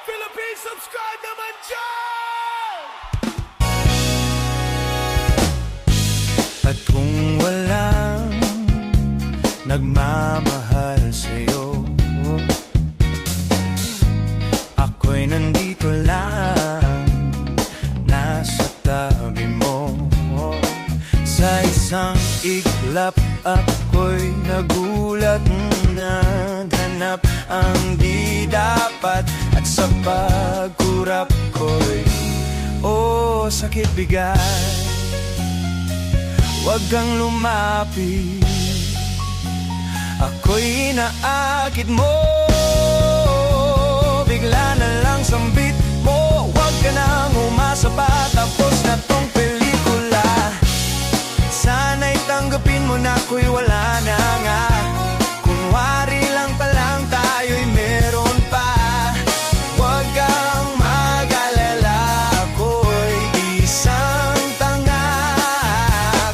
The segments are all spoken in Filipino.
Philippines, subscribe naman dyan! At kung walang nagmamahal sa'yo, ako'y nandito lang, nasa tabi mo. Sa isang iglap ako'y nagulat, naghanap ang di dapat. At sa pagkurap ko'y, oh, sakit bigay. Huwag kang lumapit, ako'y inaakit mo. Bigla na lang sambit mo, huwag ka nang umasa pa. Tapos na tong pelikula, sana'y tanggapin mo na ako'y wala na nga. Kunwari lang palang tayo'y meron pa. Huwag kang mag-alala, ako'y isang tanga.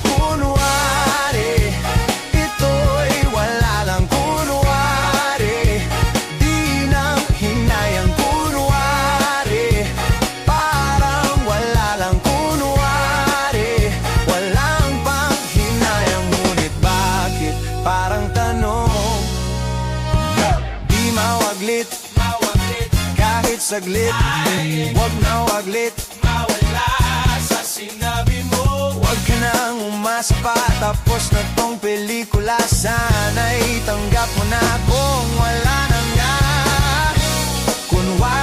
Kunwari, ito'y wala lang. Kunwari, di nang hinayang. Kunwari, parang wala lang. Kunwari, walang pang hinayang. Ngunit bakit parang tanong, di mawaglit kahit saglit? Huwag na waglit, Mawala sa sinabi mo. huwag ka nang umasa pa. Tapos na tong pelikula, sana'y tanggap mo na kung wala na nga. Kunwari